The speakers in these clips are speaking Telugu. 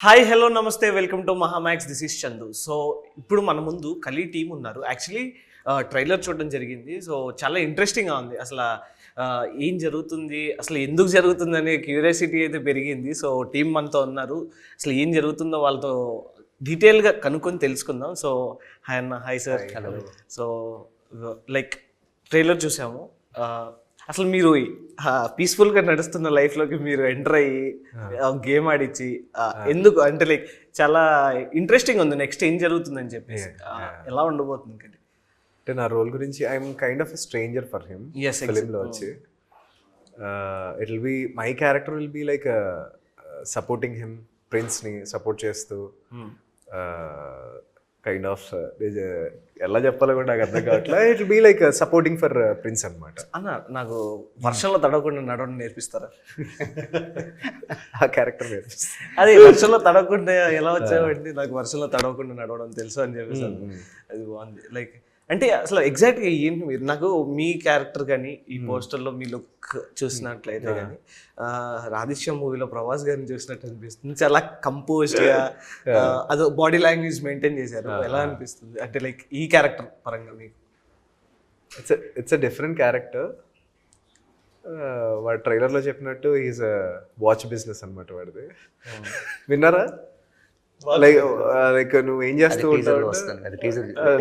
హాయ్ హలో నమస్తే welcome to Mahaa Max. This is Chandu. So ఇప్పుడు మన ముందు కలీ టీం ఉన్నారు. యాక్చువల్లీ ట్రైలర్ చూడడం జరిగింది. సో చాలా ఇంట్రెస్టింగ్గా ఉంది. అసలు ఏం జరుగుతుంది, అసలు ఎందుకు జరుగుతుంది అనే క్యూరియాసిటీ అయితే పెరిగింది. సో టీం మనతో ఉన్నారు. అసలు ఏం జరుగుతుందో వాళ్ళతో డీటెయిల్గా కనుక్కొని తెలుసుకుందాం. సో హాయ్ అన్న. Hi sir. Hello. So like trailer చూసాము. అసలు మీరు పీస్ఫుల్గా నడుస్తున్న లైఫ్లోకి మీరు ఎంటర్ అయ్యి గేమ్ ఆడిచ్చి ఎందుకు అంటే లైక్ చాలా ఇంట్రెస్టింగ్ ఉంది. నెక్స్ట్ ఏం జరుగుతుందని చెప్పేసి ఎలా ఉండబోతుంది అంటే నా రోల్ గురించి I'm kind of a stranger for him. ఫిలింలో వచ్చి it will be my character will be like supporting him, ప్రిన్స్ని సపోర్ట్ చేస్తూ కైండ్ ఆఫ్ ఎలా చెప్పాలో కూడా నాకు అర్థం కావట్లే. It be like supporting for Prince అనమాట. అన్న నాకు వర్షంలో తడవకుండా నడవడం నేర్పిస్తారా? ఆ క్యారెక్టర్ నేర్పిస్తారు. అది వర్షంలో తడవకుండా ఎలా వచ్చావండి? నాకు వర్షంలో తడవకుండా నడవడం తెలుసు అని చెప్పేసి అది బాగుంది. లైక్ అంటే అసలు ఎగ్జాక్ట్గా ఏంటి మీరు? నాకు మీ క్యారెక్టర్ కానీ ఈ పోస్టర్లో మీ లుక్ చూసినట్లయితే కానీ రాధేశ్యాం మూవీలో ప్రభాస్ గారిని చూసినట్టు అనిపిస్తుంది. చాలా కంపోజ్డ్గా అదో బాడీ లాంగ్వేజ్ మెయింటైన్ చేశారు. ఎలా అనిపిస్తుంది అంటే లైక్ ఈ క్యారెక్టర్ పరంగా మీకు? It's a different character. వాడు ట్రైలర్లో చెప్పినట్టు ఈజ్ వాచ్ బిజినెస్ అనమాట వాడిది. విన్నారా? లైక్ నువ్వు ఏం చేస్తూ ఉంటావు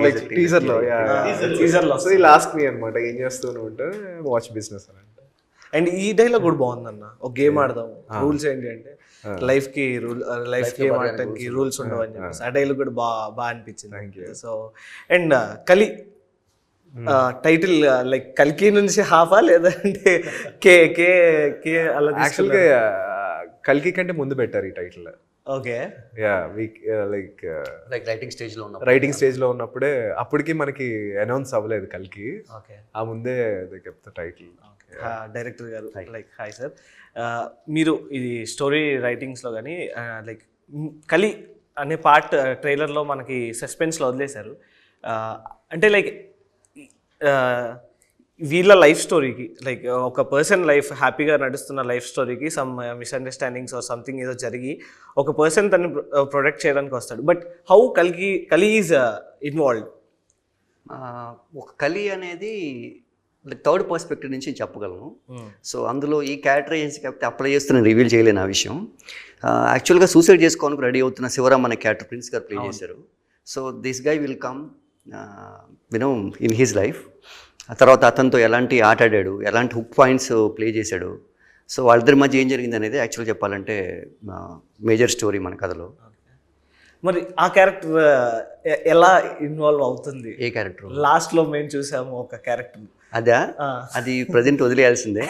లైక్ టీజర్లో సో ఈ లాస్ట్ మీ అనమాట ఏం చేస్తూ ఉంటే వాచ్ బిజినెస్ అని. అండ్ ఈ డైలాగ్ కూడా బాగుందన్న. ఒక గేమ్ ఆడదాం, రూల్స్ ఏంటి అంటే లైఫ్ గేమ్ ఆడటానికి రూల్స్ ఉండవు అని చెప్పేసి ఆ డైలాగ్ కూడా బాగా అనిపించింది. సో అండ్ కలి టైటిల్ లైక్ కల్కి నుంచి హాఫా లేదంటే కే కే కే అలా? యాక్చువల్గా కల్కి కంటే ముందు పెట్టారు ఈ title. Okay. Yeah like writing stage లో ఉన్నప్పుడే అప్పటికి మనకి అనౌన్స్ అవ్వలేదు కల్కి. ఆ ముందే చెప్తా టైటిల్. డైరెక్టర్ గారు లైక్ హాయ్ సార్. మీరు ఇది స్టోరీ రైటింగ్స్లో కానీ లైక్ కలి అనే పార్ట్ ట్రైలర్లో మనకి సస్పెన్స్లో వదిలేశారు. అంటే లైక్ వీళ్ళ లైఫ్ స్టోరీకి లైక్ ఒక పర్సన్ లైఫ్ హ్యాపీగా నడుస్తున్న లైఫ్ స్టోరీకి సమ్ మిస్అండర్స్టాండింగ్స్ ఆర్ సంథింగ్ ఏదో జరిగి ఒక పర్సన్ తను ప్రొటెక్ట్ చేయడానికి వస్తాడు. బట్ హౌ కలి ఈజ్ ఇన్వాల్వ్డ్? ఒక కలి అనేది థర్డ్ పర్స్పెక్టివ్ నుంచి చెప్పగలను. సో అందులో ఈ క్యారెక్టరైజేషన్ కాకపోతే అప్లై చేస్తున్న రివీల్ చేయలేను ఆ విషయం. యాక్చువల్గా సూసైడ్ చేసుకోవడానికి రెడీ అవుతున్న శివరామ్ అనే క్యారెక్టర్ ప్రిన్స్ గారు ప్లే చేశారు. So this guy will come you know in his life. ఆ తర్వాత అతనితో ఎలాంటి ఆట ఆడాడు, ఎలాంటి హుక్ పాయింట్స్ ప్లే చేశాడు, సో వాళ్ళిద్దరి మధ్య ఏం జరిగింది అనేది యాక్చువల్గా చెప్పాలంటే మేజర్ స్టోరీ మన కథలో. మరి ఆ క్యారెక్టర్ ఎలా ఇన్వాల్వ్ అవుతుంది? ఏ క్యారెక్టర్? లాస్ట్లో మేము చూసాము ఒక క్యారెక్టర్. అదా? అది ప్రజెంట్ వదిలేయాల్సిందే.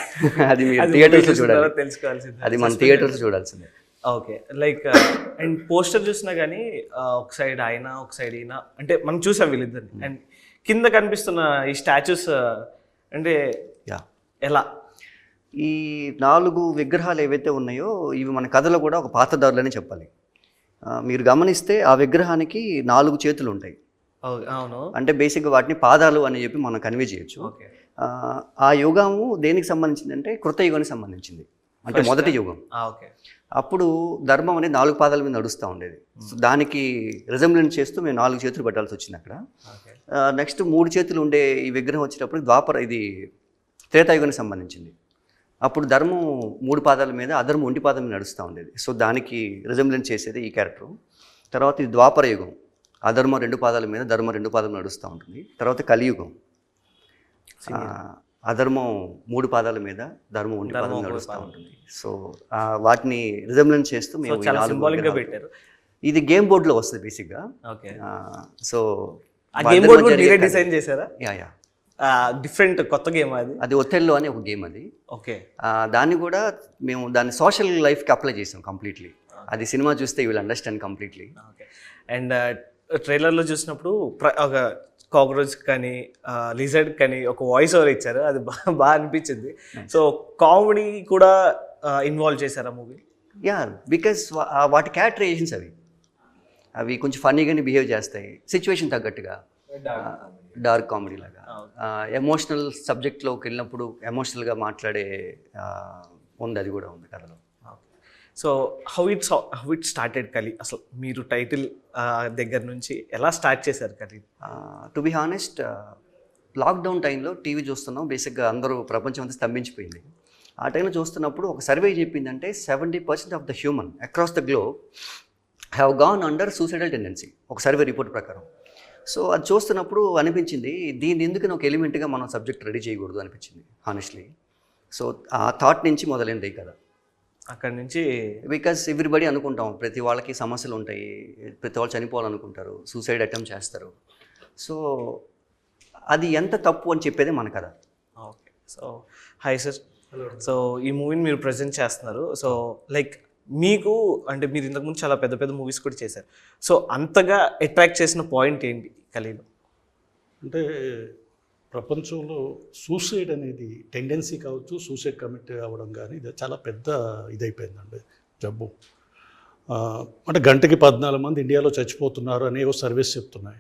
అది మీరు థియేటర్స్లో చూడాలి, తెలుసుకోవాల్సిందే. అది మన థియేటర్స్ చూడాల్సిందే. ఓకే. లైక్ అండ్ పోస్టర్ చూసినా కానీ ఒక సైడ్ ఆయన ఒక సైడ్ ఈయన అంటే మనం చూసాం వీళ్ళిద్దరిని. అండ్ కింద కనిపిస్తున్న ఈ స్టాచ్యూస్ అంటే ఎలా? ఈ 4 విగ్రహాలు ఏవైతే ఉన్నాయో ఇవి మన కథలో కూడా ఒక పాత్రధారులని చెప్పాలి. మీరు గమనిస్తే ఆ విగ్రహానికి 4 చేతులు ఉంటాయి. అవును. అంటే బేసిక్గా వాటిని పాదాలు అని చెప్పి మనం కన్వే చేయొచ్చు. ఆ యుగము దేనికి సంబంధించింది అంటే కృతయుగానికి సంబంధించింది, అంటే మొదటి యుగం. అప్పుడు ధర్మం అనేది 4 పాదాల మీద నడుస్తూ ఉండేది. సో దానికి రిజంబ్లెన్స్ చేస్తూ మేము 4 చేతులు పెట్టాల్సి వచ్చింది అక్కడ. నెక్స్ట్ 3 చేతులు ఉండే ఈ విగ్రహం వచ్చేటప్పుడు ఇది త్రేతాయుగానికి సంబంధించింది. అప్పుడు ధర్మం 3 పాదాల మీద, అధర్మం 1 పాదం మీద నడుస్తూ ఉండేది. సో దానికి రిజంబ్లెన్స్ చేసేది ఈ క్యారెక్టర్. తర్వాత ఇది ద్వాపర యుగం, అధర్మం 2 పాదాల మీద, ధర్మం 2 పాదం నడుస్తూ ఉంటుంది. తర్వాత కలియుగం, అధర్మం 3 పాదాల మీద, ధర్మం 1 పాదం నడుస్తూ ఉంటుంది. సో వాటిని రిజంబ్లెన్స్ చేస్తూ మేము పెట్టారు. ఇది గేమ్ బోర్డ్లో వస్తుంది బేసిక్గా. సో డిజైన్ చేశారా? యా డిఫరెంట్ కొత్త గేమ్ అది ఒథెల్లో అని ఒక గేమ్ అది. ఓకే. దాన్ని కూడా మేము దాన్ని సోషల్ లైఫ్కి అప్లై చేసాం కంప్లీట్లీ. అది సినిమా చూస్తే you will understand completely. And ట్రైలర్లో చూసినప్పుడు ఒక కాక్రోచ్ కానీ లిజర్డ్ కానీ ఒక వాయిస్ ఓవర్ ఇచ్చారు, అది బాగా అనిపించింది. సో కామెడీ కూడా ఇన్వాల్వ్ చేశారా మూవీ? యా, బికాస్ వాటి క్యారెక్టరైజేషన్స్ అవి కొంచెం ఫన్నీగానే బిహేవ్ చేస్తాయి, సిచ్యువేషన్ తగ్గట్టుగా. డార్క్ కామెడీ లాగా ఎమోషనల్ సబ్జెక్ట్లోకి వెళ్ళినప్పుడు ఎమోషనల్గా మాట్లాడే ఉంది, అది కూడా ఉంది కథలో. సో హౌ ఇట్ స్టార్టెడ్ కలి, అసలు మీరు టైటిల్ దగ్గర నుంచి ఎలా స్టార్ట్ చేశారు కలి? టు బి హానెస్ట్, లాక్డౌన్ టైంలో టీవీ చూస్తున్నాం, బేసిక్గా అందరూ ప్రపంచం అంతా స్తంభించిపోయింది. ఆ టైంలో చూస్తున్నప్పుడు ఒక సర్వే చెప్పిందంటే 70% of the human across the globe have gone under suicidal tendency, ఒక సర్వే రిపోర్ట్ ప్రకారం. సో అది చూస్తున్నప్పుడు అనిపించింది, దీన్ని ఎందుకు ఒక ఎలిమెంట్గా మనం సబ్జెక్ట్ రెడీ చేయకూడదు అనిపించింది హానెస్ట్లీ. సో ఆ థాట్ నుంచి మొదలైంది కదా. అక్కడి నుంచి బికాస్ ఎవ్రీబడి అనుకుంటాం, ప్రతి వాళ్ళకి సమస్యలు ఉంటాయి, ప్రతి వాళ్ళు చనిపోవాలనుకుంటారు, సూసైడ్ అటెంప్ట్ చేస్తారు. సో అది ఎంత తప్పు అని చెప్పేదే మన కథ. Okay. So hi sir. So ఈ మూవీని మీరు ప్రజెంట్ చేస్తున్నారు. సో లైక్ మీకు అంటే మీరు ఇంతకుముందు చాలా పెద్ద పెద్ద మూవీస్ కూడా చేశారు. సో అంతగా అట్రాక్ట్ చేసిన పాయింట్ ఏంటి ఖలీలో? అంటే ప్రపంచంలో సూసైడ్ అనేది టెండెన్సీ కావచ్చు, సూసైడ్ కమిట్ అవ్వడం కానీ ఇది చాలా పెద్ద ఇదైపోయిందండి జబ్బు. అంటే గంటకి 14 మంది ఇండియాలో చచ్చిపోతున్నారు అనేవో సర్వీస్ చెప్తున్నాయి.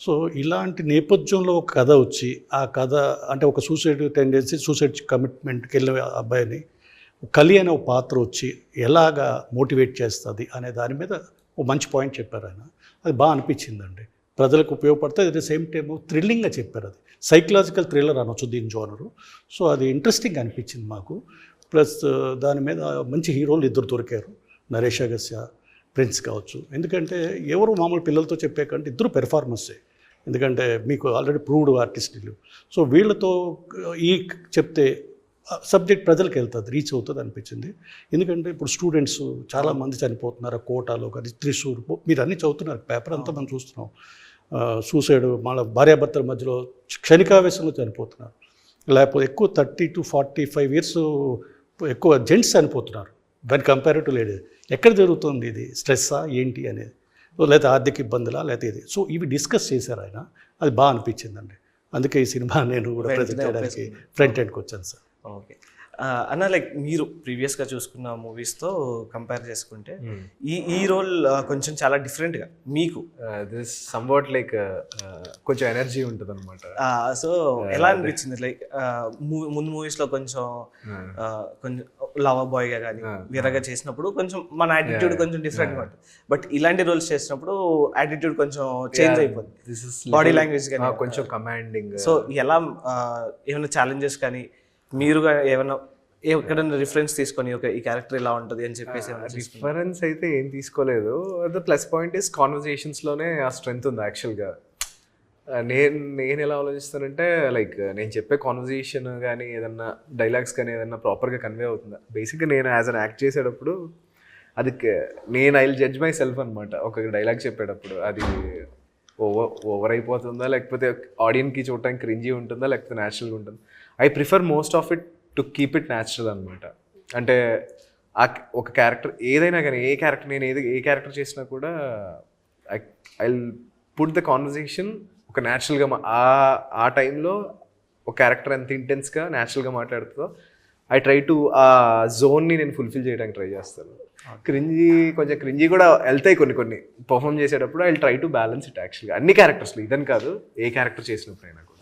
సో ఇలాంటి నేపథ్యంలో ఒక కథ వచ్చి, ఆ కథ అంటే ఒక సూసైడ్ టెండెన్సీ, సూసైడ్ కమిట్మెంట్కి వెళ్ళే అబ్బాయిని కలి అనే ఒక పాత్ర వచ్చి ఎలాగా మోటివేట్ చేస్తుంది అనే దాని మీద ఒక మంచి పాయింట్ చెప్పారు ఆయన. అది బాగా అనిపించిందండి, ప్రజలకు ఉపయోగపడుతుంది. అట్ ద సేమ్ టైం థ్రిల్లింగ్గా చెప్పారు. అది సైకలాజికల్ థ్రిల్లర్ అనొచ్చు దీని జోనరు. సో అది ఇంట్రెస్టింగ్ అనిపించింది మాకు. ప్లస్ దాని మీద మంచి హీరోలు ఇద్దరు దొరికారు, నరేష్ అగస్య, ప్రిన్స్ కావచ్చు. ఎందుకంటే ఎవరు మామూలు పిల్లలతో చెప్పే కంటే ఇద్దరు పెర్ఫార్మెన్సే, ఎందుకంటే మీకు ఆల్రెడీ ప్రూవ్డ్ ఆర్టిస్టులు. సో వీళ్ళతో ఈ చెప్తే సబ్జెక్ట్ ప్రజలకు వెళ్తుంది, రీచ్ అవుతుంది అనిపించింది. ఎందుకంటే ఇప్పుడు స్టూడెంట్స్ చాలామంది చనిపోతున్నారు, కోటాలో కానీ త్రిశూర్, మీరు అన్నీ చదువుతున్నారు, పేపర్ అంతా మనం చూస్తున్నాం. సూసైడ్ మన భార్యాభర్తల మధ్యలో క్షణికావేశంలో చనిపోతున్నారు, లేకపోతే ఎక్కువ 30 to 45 years ఎక్కువ జెంట్స్ చనిపోతున్నారు దాని కంపారిటివ్ లేడీస్. ఎక్కడ జరుగుతుంది ఇది? స్ట్రెస్సా ఏంటి అనేది, లేకపోతే ఆర్థిక ఇబ్బందులా, లేకపోతే ఇది. సో ఇవి డిస్కస్ చేశారు ఆయన, అది బాగా అనిపించిందండి. అందుకే ఈ సినిమా నేను కూడా ప్రజెంట్ చేయడానికి ఫ్రంట్ ఎండ్కి వచ్చాను సార్. ఓకే అన్న, లైక్ మీరు ప్రీవియస్గా చూసుకున్న మూవీస్తో కంపేర్ చేసుకుంటే ఈ రోల్ కొంచెం చాలా డిఫరెంట్గా మీకు దిస్ సమ్వాట్ లైక్ కొంచెం ఎనర్జీ ఉంటుంది అనమాట. సో ఎలా అనిపించింది? లైక్ ముందు మూవీస్లో కొంచెం లవర్ బాయ్గా కానీ వీరగా చేసినప్పుడు కొంచెం మన యాటిట్యూడ్ కొంచెం డిఫరెంట్గా ఉంటుంది. బట్ ఇలాంటి రోల్స్ చేసినప్పుడు యాటిట్యూడ్ కొంచెం చేంజ్ అయిపోతుంది, బాడీ లాంగ్వేజ్ కానీ కొంచెం కమాండింగ్. సో ఎలా ఏమైనా ఛాలెంజెస్ కానీ మీరు ఏమైనా ఎక్కడైనా రిఫరెన్స్ తీసుకొని ఈ క్యారెక్టర్ ఇలా ఉంటుంది అని చెప్పేసి? రిఫరెన్స్ అయితే ఏం తీసుకోలేదు. ద ప్లస్ పాయింట్ ఇస్ కాన్వర్జేషన్స్లోనే ఆ స్ట్రెంగ్త్ ఉంది యాక్చువల్గా. నేను ఎలా ఆలోచిస్తానంటే, లైక్ నేను చెప్పే కాన్వర్జేషన్ కానీ ఏదన్నా డైలాగ్స్ కానీ ఏదన్నా ప్రాపర్గా కన్వే అవుతుందా. బేసిక్గా నేను యాజ్ అన్ యాక్ట్ చేసేటప్పుడు అది నేను I will judge my self అనమాట. ఒక డైలాగ్ చెప్పేటప్పుడు అది ఓవర్ అయిపోతుందా, లేకపోతే ఆడియన్స్కి చూడటానికి క్రింజీ ఉంటుందా, లేకపోతే న్యాచురల్గా ఉంటుందా. I prefer most of it to keep it natural అనమాట. అంటే ఒక క్యారెక్టర్ ఏదైనా కానీ, ఏ క్యారెక్టర్ నేను ఏ క్యారెక్టర్ చేసినా కూడా ఐ పుట్ ద కాన్వర్జేషన్ ఒక న్యాచురల్గా. ఆ టైంలో ఒక క్యారెక్టర్ ఎంత ఇంటెన్స్గా న్యాచురల్గా మాట్లాడుతుందో ఐ ట్రై టు ఆ జోన్ని నేను ఫుల్ఫిల్ చేయడానికి ట్రై చేస్తాను. కొంచెం క్రింజీ కూడా వెళ్తాయి కొన్ని పర్ఫామ్ చేసేటప్పుడు. I try to balance it యాక్చువల్గా అన్ని క్యారెక్టర్స్లో, ఇదని కాదు, ఏ క్యారెక్టర్ చేసినప్పుడైనా కూడా.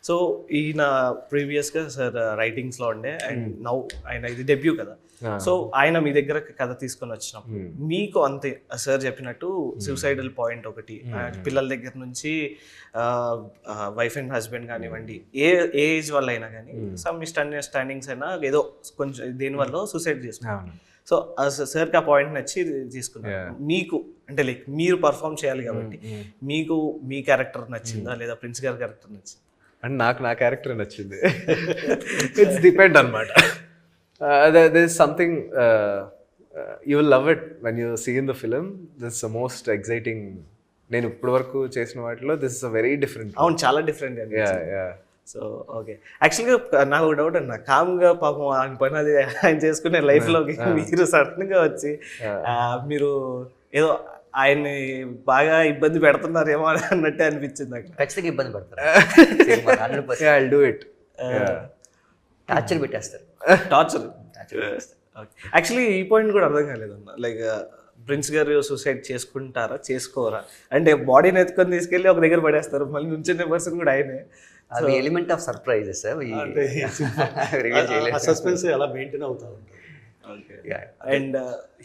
సో ఈయన ప్రీవియస్గా సార్ రైటింగ్స్లో ఉండే, అండ్ నౌ ఆయన ఇది డెబ్యూ కదా. సో ఆయన మీ దగ్గర కథ తీసుకొని వచ్చినప్పుడు మీకు అంతే సార్ చెప్పినట్టు సూసైడల్ పాయింట్ ఒకటి, పిల్లల దగ్గర నుంచి వైఫ్ అండ్ హస్బెండ్ కానివ్వండి, ఏ ఏజ్ వల్ల అయినా కానీ సమ్ మిస్అండర్స్టాండింగ్స్ అయినా ఏదో కొంచెం దేనివల్ల సూసైడ్ చేసుకున్నాను. సో సార్కి ఆ పాయింట్ నచ్చి తీసుకున్నాను. మీకు అంటే లైక్ మీరు పర్ఫామ్ చేయాలి కాబట్టి మీకు మీ క్యారెక్టర్ నచ్చిందా, లేదా ప్రిన్స్ గారి క్యారెక్టర్ నచ్చిందా? అండ్ నాకు నా క్యారెక్టర్ నచ్చింది. ఇట్స్ డిపెండ్ అనమాట. there is something you will love it when you see in the film. This is the most exciting. నేను ఇప్పటి వరకు చేసిన వాటిలో this is a very different. అవును, చాలా డిఫరెంట్. సో ఓకే, యాక్చువల్గా నాకు డౌట్ అన్న, కామ్గా పాపం ఆయన పని అది ఆయన చేసుకునే లైఫ్లోకి మీరు సడన్గా వచ్చి మీరు ఏదో ఆయన్ని బాగా ఇబ్బంది పెడుతున్నారేమో అన్నట్టే అనిపించింది నాకు. ఖచ్చితంగా ఇబ్బంది పడతారు, I'll do it. టార్చర్ పెట్టేస్తారు. టార్చర్ యాక్చువల్లీ ఈ పాయింట్ కూడా అర్థం కాలేదన్న. లైక్ ప్రిన్స్ గారు సూసైడ్ చేసుకుంటారా, చేసుకోరా అంటే బాడీని ఎత్తుకొని తీసుకెళ్ళి ఒక దగ్గర పడేస్తారు, మళ్ళీ నుంచునే పర్సన్ కూడా ఆయనే. అది ఎలిమెంట్ ఆఫ్ సర్ప్రైజెస్, సస్పెన్స్ ఎలా మెయింటైన్ అవుతా ఉంటుంది. అండ్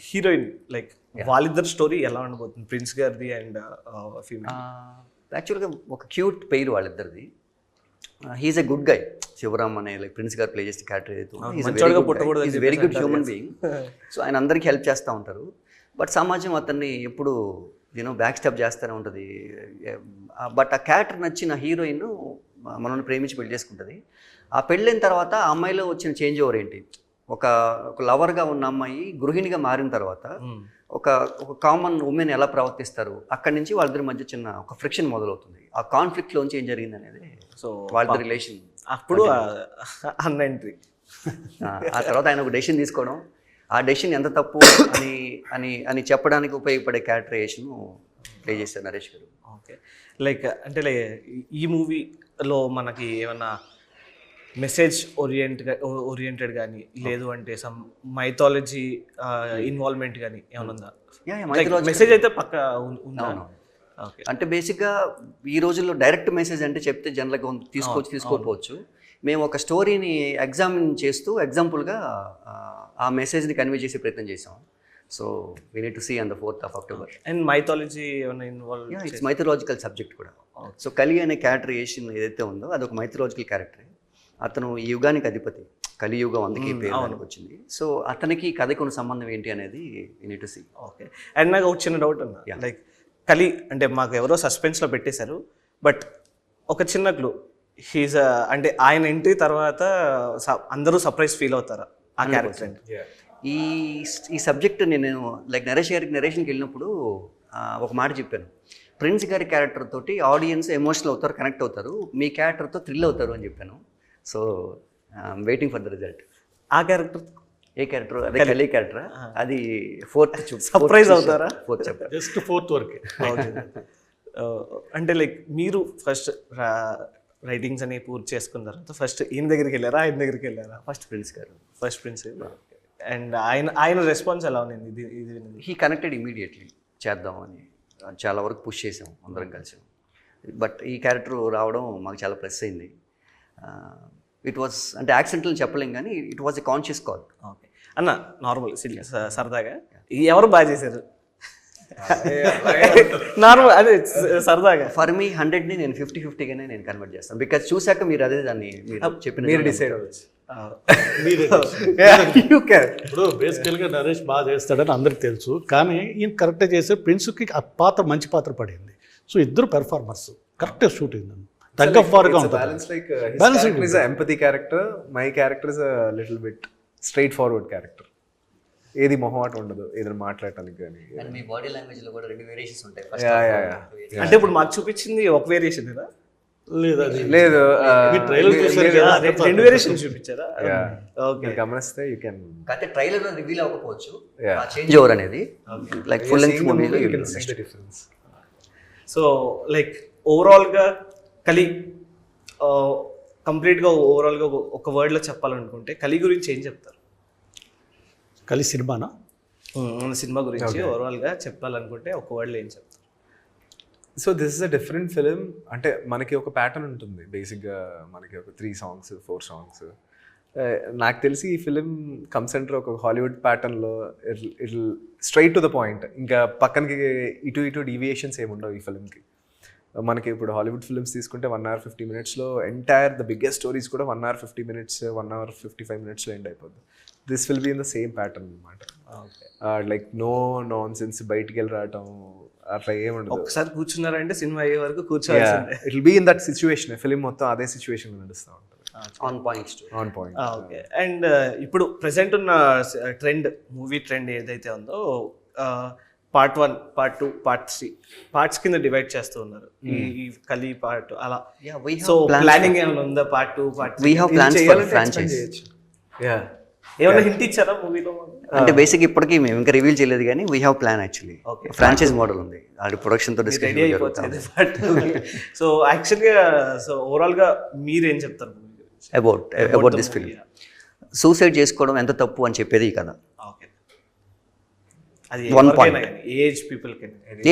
హీరోయిన్ లైక్ వాళ్ళిద్దరు స్టోరీ ఎలా ఉండబోతుంది, ప్రిన్స్ గారిది అండ్ ఫీమేల్? యాక్చువల్గా ఒక క్యూట్ పెయిర్ వాళ్ళిద్దరిది. He's a good guy. Shivaram అనే లైక్ ప్రిన్స్ గారు ప్లే చేసే క్యారెక్టర్ ఏదైతే very good human being. So ఆయన అందరికీ హెల్ప్ చేస్తూ ఉంటారు. బట్ సమాజం అతన్ని ఎప్పుడు బ్యాక్ స్టెప్ చేస్తూనే ఉంటుంది. బట్ ఆ క్యారెక్టర్ నచ్చిన హీరోయిన్ మనల్ని ప్రేమించి పెళ్లి చేసుకుంటుంది. ఆ పెళ్ళైన తర్వాత ఆ అమ్మాయిలో వచ్చిన చేంజ్ ఓవర్ ఏంటి, ఒక లవర్గా ఉన్న అమ్మాయి గృహిణిగా మారిన తర్వాత ఒక కామన్ ఉమెన్ ఎలా ప్రవర్తిస్తారు, అక్కడి నుంచి వాళ్ళిద్దరి మధ్య చిన్న ఒక ఫ్రిక్షన్ మొదలవుతుంది. ఆ కాన్ఫ్లిక్ట్లోంచి ఏం జరిగింది అనేది సో వాళ్ళ రిలేషన్. అప్పుడు అన్న ఎంట్రీ. ఆ తర్వాత ఆయన ఒక డెసిషన్ తీసుకోవడం, ఆ డెసిషన్ ఎంత తప్పు అని అని అని చెప్పడానికి ఉపయోగపడే క్యారెక్టరైజేషన్ ప్లే చేశారు నరేష్ గారు. ఓకే, లైక్ అంటే ఈ మూవీలో మనకి ఏమన్నా మెసేజ్ ఓరియంటెడ్ కానీ లేదు అంటే సమ్ మైథాలజీ ఇన్వాల్వ్మెంట్ కానీ ఏమైనా ఉందా? మెసేజ్ అయితే పక్క ఉందా? ఓకే, అంటే బేసిక్గా ఈ రోజుల్లో డైరెక్ట్ మెసేజ్ అంటే చెప్తే జనరల్గా తీసుకోకపోవచ్చు. మేము ఒక స్టోరీని ఎగ్జామిన్ చేస్తూ ఎగ్జాంపుల్గా ఆ మెసేజ్ని కన్వే చేసే ప్రయత్నం చేసాం. So we need to see on the 4th of October. And mythology ఏమైనా ఇన్వాల్వ్? ఇట్స్ మైథలాజికల్ సబ్జెక్ట్ కూడా. సో కలి అనే క్యారెక్టరైజేషన్ ఏదైతే ఉందో అదొక మైథలాజికల్ క్యారెక్టర్. అతను ఈ యుగానికి అధిపతి, కలియుగం అందుకే పేరు వచ్చింది. సో అతనికి కథకి ఉన్న సంబంధం ఏంటి అనేది you need to see. Okay, and నాకు ఒక చిన్న డౌట్ అన్న, లైక్ కలి అంటే మాకు ఎవరో సస్పెన్స్లో పెట్టేశారు, బట్ ఒక చిన్న క్లూ, హీజ్ అంటే ఆయన ఎంట్రీ తర్వాత అందరూ సర్ప్రైజ్ ఫీల్ అవుతారా ఆ క్యారెక్టర్ అంటే? ఈ సబ్జెక్ట్ నేను లైక్ నరేష్ గారికి నరేషన్కి వెళ్ళినప్పుడు ఒక మాట చెప్పాను, ప్రిన్స్ గారి క్యారెక్టర్ తోటి ఆడియన్స్ ఎమోషనల్ అవుతారు, కనెక్ట్ అవుతారు, మీ క్యారెక్టర్తో థ్రిల్ అవుతారు అని చెప్పాను. So I'm waiting for the result. ఆ క్యారెక్టర్ ఏ క్యారెక్టర్? అదే కలి క్యారెక్టర్. అది 4th సర్ప్రైజ్ అవుతారా? 4th చాప్టర్, జస్ట్ 4th వరకే. అంటే లైక్ మీరు ఫస్ట్ రైటింగ్స్ అనేవి పూర్తి చేసుకున్న తర్వాత ఫస్ట్ ఈయన దగ్గరికి వెళ్ళారా, ఆయన దగ్గరికి వెళ్ళారా? ఫస్ట్ ప్రిన్స్ గారు. First prince. అండ్ ఆయన రెస్పాన్స్ ఎలా ఉంది? హీ కనెక్టెడ్ ఇమీడియట్లీ, చేద్దామని చాలా వరకు పుష్ చేసాం అందరం కలిసి. బట్ ఈ క్యారెక్టర్ రావడం మాకు చాలా ప్లస్ అయింది. ఇట్ వాజ్ అంటే యాక్సిడెంటల్ చెప్పలేం కానీ it was a conscious call. Okay అన్న, నార్మల్ సరదాగా ఎవరు బాగా చేశారు? నార్మల్ అదే సరదాగా. ఫర్ మీ 100ని నేను 50-50గానే నేను కన్వర్ట్ చేస్తాను. బికాజ్ చూసాక మీరు అదే దాన్ని చెప్పిన మీరు డిసైడ్ అవ్వచ్చు. ఇప్పుడు బేసికల్గా నరేష్ బాగా చేస్తాడని అందరికి తెలుసు, కానీ ఈయన కరెక్ట్గా చేస్తే ప్రిన్స్కి ఆ పాత్ర మంచి పాత్ర పడింది. సో ఇద్దరు పెర్ఫార్మర్స్ కరెక్ట్గా షూట్ అయింది. తగ్గ ఫార్గా ఉంటుంది. Empathy character, my character is a little bit straight forward character. ఏది మొహమాట ఉండదు ఏదైనా మాట్లాడటానికి కానీ. మీ బాడీ లాంగ్వేజ్ లో కూడా 2 వేరియేషన్స్ ఉంటాయి. అంటే ఇప్పుడు మాకు చూపించింది ఒక వేరియేషన్ లేదా? లేదు, 2 వేరియేషన్ చూపించారా? ఓకే, గమనిస్తే యూ కెన్. అయితే ట్రైలర్ లో రివీల్ అవ్వకపోవచ్చు ఆ చేంజ్ ఓవర్ అనేది, లైక్ ఫుల్ లెంగ్త్ మూవీలో you can see the difference. So like ఓవరాల్గా కలి కంప్లీట్గా ఓవరాల్గా ఒక వర్డ్లో చెప్పాలనుకుంటే కలి గురించి ఏం చెప్తారు? కలి సినిమానా? సినిమా గురించి ఓవరాల్గా చెప్పాలనుకుంటే ఒక వర్డ్లో ఏం చెప్తారు? So this is a different film. అంటే మనకి ఒక ప్యాటర్న్ ఉంటుంది బేసిక్గా, మనకి ఒక 3 songs 4 songs. నాకు తెలిసి ఈ ఫిలిం కమ్సెంటర్ ఒక హాలీవుడ్ ప్యాటర్న్లో it straight to the point. ఇంకా పక్కనకి ఇటు డీవియేషన్స్ ఏముండవు ఈ ఫిలింకి. మనకి ఇప్పుడు హాలీవుడ్ ఫిల్మ్స్ తీసుకుంటే 1 hour 50 minutes entire the biggest stories కూడా 1 hour 50 minutes 1 hour 55 minutes end అయిపోద్ది. This will be in the same pattern అనమాట. లైక్ నో నాన్ సెన్స్, బయటికి వెళ్ళి రావటం అట్లా ఏముండదు. ఒకసారి కూర్చున్నారంటే సినిమా అయ్యే వరకు కూర్చోవాలి. It will be in that situation. Film మొత్తం అదే సిచ్యువేషన్ నడుస్తూ ఉంటుంది. On point. ఓకే, అండ్ ఇప్పుడు ప్రెసెంట్ ఉన్న ట్రెండ్, మూవీ ట్రెండ్ ఏదైతే ఉందో Part 1, Part 2, Part 3 పార్ట్స్ కింద డివైడ్ చేస్తూ ఉన్నారు. ఈ కలి పార్ట్ అలా. సో ప్లానింగ్ ఏమైనా ఉందా? Part 2, Part 3 we have plans for franchise. ఏమైనా హింట్ ఇచ్చారా మూవీలో? అంటే బేసిక్ ఇప్పటికీ మేము ఇంకా రివీల్ చేయలేదు కానీ we have plan actually. Franchise model ఉంది, అది ప్రొడక్షన్తో డిస్కషన్ జరుగుతుంది. సో యాక్చువల్గా సో ఓవరాల్గా మీరేం చెప్తారు అబౌట్ దిస్ ఫిల్మ్? సూసైడ్ చేసుకోవడం ఎంత తప్పు అని చెప్పేది ఈ కథ. One point,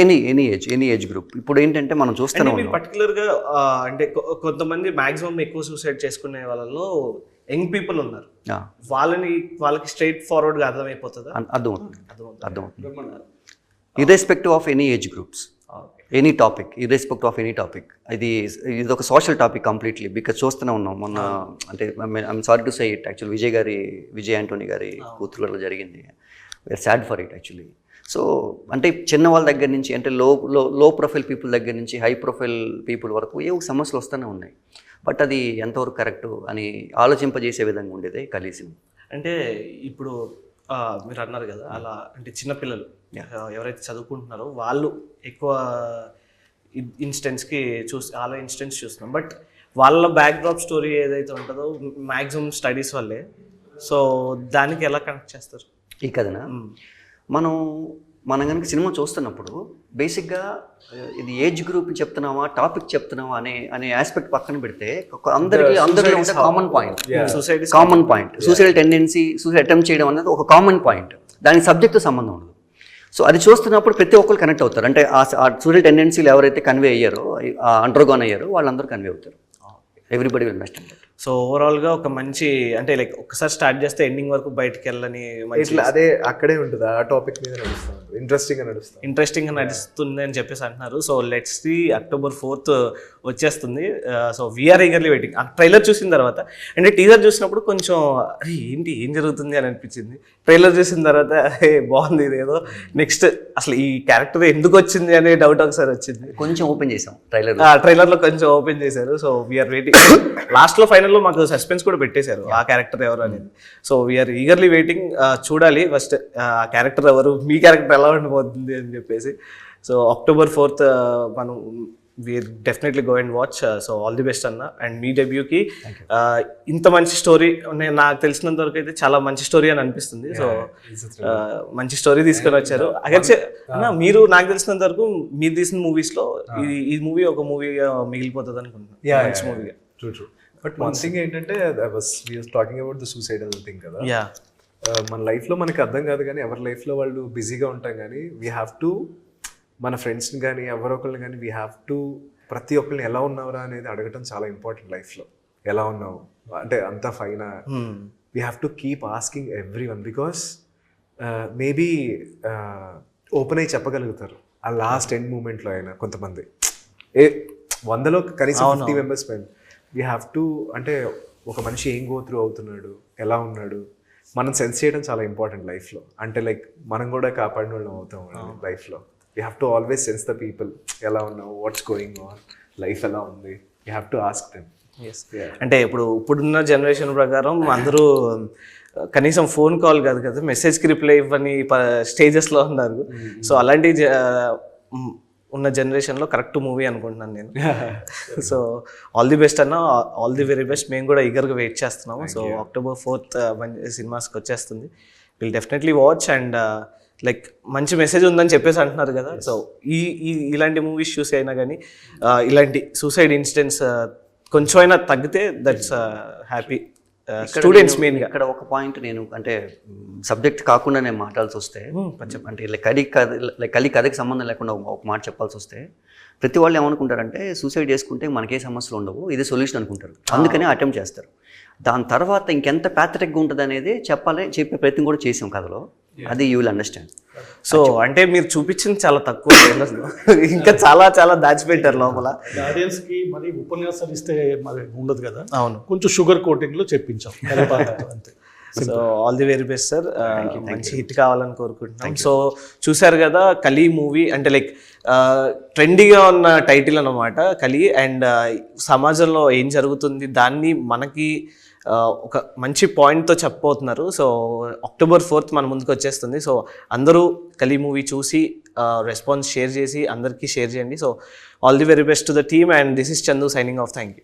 any age group. ఇప్పుడు ఏంటంటే మనం చూస్తున్నాం పర్టికులర్గా అంటే కొంతమంది మాక్సిమం ఎక్కువ సూసైడ్ చేసుకునే వాళ్ళలో యంగ్ పీపుల్ ఉన్నారు, ఆ, వాళ్ళకి స్ట్రైట్ ఫార్వర్డ్గా అర్థమైపోతుందా? అర్థమవుతుంది. Irrespective of any age groups, any topic, irrespect of any topic. ఇది ఒక సోషల్ టాపిక్ కంప్లీట్లీ. బికాజ్ చూస్తూనే ఉన్నాం మొన్న, అంటే I'm sorry to say it, actual Vijay Antony గారి కూతురులో జరిగింది. We're sad for it actually. So అంటే చిన్న వాళ్ళ దగ్గర నుంచి, అంటే లో ప్రొఫైల్ పీపుల్ దగ్గర నుంచి హై ప్రొఫైల్ పీపుల్ వరకు ఏవో సమస్యలు వస్తూనే ఉన్నాయి. బట్ అది ఎంతవరకు కరెక్టు అని ఆలోచింపజేసే విధంగా ఉండేది కలిసి. అంటే ఇప్పుడు మీరు అన్నారు కదా అలా, అంటే చిన్నపిల్లలు ఎవరైతే చదువుకుంటున్నారో వాళ్ళు ఎక్కువ ఇన్స్టెంట్స్కి అలా ఇన్స్టెంట్స్ చూస్తున్నాం. బట్ వాళ్ళ బ్యాక్డ్రాప్ స్టోరీ ఏదైతే ఉంటుందో మ్యాక్సిమం స్టడీస్ వల్లే. సో దానికి ఎలా కనెక్ట్ చేస్తారు ఈ కథనా? మనం కనుక సినిమా చూస్తున్నప్పుడు బేసిక్గా ఇది ఏజ్ గ్రూప్ చెప్తున్నావా, టాపిక్ చెప్తున్నావా అనే ఆస్పెక్ట్ పక్కన పెడితే అందరిలో ఉంటే common point suicidal tendency, suicide attempt చేయడం అనేది ఒక కామన్ పాయింట్. దానికి సబ్జెక్ట్తో సంబంధం ఉండదు. సో అది చూస్తున్నప్పుడు ప్రతి ఒక్కరు కనెక్ట్ అవుతారు. అంటే ఆ సూసైడల్ టెండెన్సీలు ఎవరైతే కన్వే అయ్యారో, అండర్గోన్ అయ్యారో, వాళ్ళందరూ కన్వే అవుతారు. Everybody will understand. సో ఓవరాల్గా ఒక మంచి, అంటే లైక్ ఒకసారి స్టార్ట్ చేస్తే ఎండింగ్ వరకు బయటకు వెళ్ళని ఇట్లా అదే అక్కడే ఉంటుంది, ఆ టాపిక్ మీద నడుస్తుంది, ఇంట్రెస్టింగ్గా నడుస్తుంది అని చెప్పేసి అంటున్నారు. So let's see, October 4th వచ్చేస్తుంది. So we're eagerly waiting. ఆ ట్రైలర్ చూసిన తర్వాత, అంటే టీజర్ చూసినప్పుడు కొంచెం అరే ఏంటి ఏం జరుగుతుంది అని అనిపించింది. ట్రైలర్ చూసిన తర్వాత అరే బాగుంది, ఇదేదో నెక్స్ట్ అసలు ఈ క్యారెక్టర్ ఎందుకు వచ్చింది అనే డౌట్ ఒకసారి వచ్చింది. కొంచెం ఓపెన్ చేసాం ట్రైలర్లో కొంచెం ఓపెన్ చేశారు. So we're waiting. లాస్ట్లో ఫైనల్లో మాకు సస్పెన్స్ కూడా పెట్టేశారు ఆ క్యారెక్టర్ ఎవరు అనేది. So we're eagerly waiting. చూడాలి ఫస్ట్ ఆ క్యారెక్టర్ ఎవరు, మీ క్యారెక్టర్ ఎలా ఉండిపోతుంది అని చెప్పేసి. సో October 4th మనం we're definitely go and watch. So all the best అన్న. అండ్ మీ డెబ్యూకి ఇంత మంచి స్టోరీ, నాకు తెలిసినంత వరకు అయితే చాలా మంచి స్టోరీ అని అనిపిస్తుంది. సో మంచి స్టోరీ తీసుకొని వచ్చారు. అగర్చే అన్న మీరు నాకు తెలిసినంత వరకు మీరు తీసిన మూవీస్లో ఈ మూవీ ఒక మూవీగా మిగిలిపోతుంది అనుకుంటున్నాను, మంచి మూవీగా. బట్ వన్ థింగ్ ఏంటంటే, we was talking about the suicidal thing కదా. మన లైఫ్లో మనకి అర్థం కాదు కానీ ఎవరి లైఫ్లో వాళ్ళు బిజీగా ఉంటాం కానీ వీ హ్యావ్ టు మన ఫ్రెండ్స్ని కానీ ఎవరొకరిని కానీ వీ హ్యావ్ టు ప్రతి ఒక్కరిని ఎలా ఉన్నావురా అనేది అడగటం చాలా ఇంపార్టెంట్ లైఫ్లో. ఎలా ఉన్నావు అంటే అంత ఫైనా, we have to keep asking everyone. Because maybe open అయ్యి చెప్పగలుగుతారు ఆ లాస్ట్ ఎండ్ మూమెంట్లో అయినా. కొంతమంది 100లో కనీసం 50 మెంబర్స్ పైన వీ హ్యావ్ టు, అంటే ఒక మనిషి ఏం గో త్రూ అవుతున్నాడు, ఎలా ఉన్నాడు, మనం సెన్స్ చేయడం చాలా ఇంపార్టెంట్ లైఫ్లో. అంటే లైక్ మనం కూడా కాపాడిన వాళ్ళం అవుతాం లైఫ్లో. We have to always sense the people, ఎలా ఉన్నావు, వాట్స్ గోయింగ్ ఆన్, లైఫ్ ఎలా ఉంది, you have to ask them. అంటే ఇప్పుడున్న జనరేషన్ ప్రకారం అందరూ కనీసం ఫోన్ కాల్ కాదు కదా, మెసేజ్కి రిప్లై ఇవ్వని స్టేజెస్లో ఉన్నారు. సో అలాంటి ఉన్న జనరేషన్లో కరెక్ట్ మూవీ అనుకుంటున్నాను నేను. సో ఆల్ ది బెస్ట్ అన్న, ఆల్ ది వెరీ బెస్ట్. మేము కూడా ఈగర్గా వెయిట్ చేస్తున్నాము. సో October 4th సినిమాస్కి వచ్చేస్తుంది. Will definitely watch. And like మంచి మెసేజ్ ఉందని చెప్పేసి అంటున్నారు కదా. సో ఇలాంటి మూవీస్ చూసి అయినా కానీ ఇలాంటి సూసైడ్ ఇన్సిడెంట్స్ కొంచెం అయినా తగ్గితే దట్స్ హ్యాపీ. స్టూడెంట్స్ మెయిన్గా ఇక్కడ ఒక పాయింట్ నేను, అంటే సబ్జెక్ట్ కాకుండా నేను మాట్లాడాల్సి వస్తే, అంటే కలి కథకి సంబంధం లేకుండా ఒక మాట చెప్పాల్సి వస్తే, ప్రతి వాళ్ళు ఏమనుకుంటారంటే సూసైడ్ చేసుకుంటే మనకే సమస్యలు ఉండవు, ఇది సొల్యూషన్ అనుకుంటారు, అందుకనే అటెంప్ట్ చేస్తారు. దాని తర్వాత ఇంకెంత ప్యాథటిక్గా ఉంటుంది అనేది చెప్పే ప్రయత్నం కూడా చేసాం కథలో. అది యూ విల్ అండర్స్టాండ్. సో అంటే మీరు చూపించింది చాలా తక్కువ, ఇంకా చాలా చాలా దాచిపెట్టారు లోపల. ఆడియన్స్కి మరి ఉపన్యాసాలు ఇస్తే మరి ఉండదు కదా. అవును, కొంచెం షుగర్ కోటింగ్లో చెప్పించాం అంతే. So all the very best sir. మంచి హిట్ కావాలని కోరుకుంటున్నాం. సో చూసారు కదా కలి మూవీ, అంటే లైక్ ట్రెండీగా ఉన్న టైటిల్ అన్నమాట కలి. అండ్ సమాజంలో ఏం జరుగుతుంది దాన్ని మనకి ఒక మంచి పాయింట్తో చెప్పబోతున్నారు. సో October 4th మన ముందుకు వచ్చేస్తుంది. సో అందరూ కలి మూవీ చూసి రెస్పాన్స్ షేర్ చేసి అందరికీ షేర్ చేయండి. So all the very best to the team. And this is Chandu signing off. Thank you.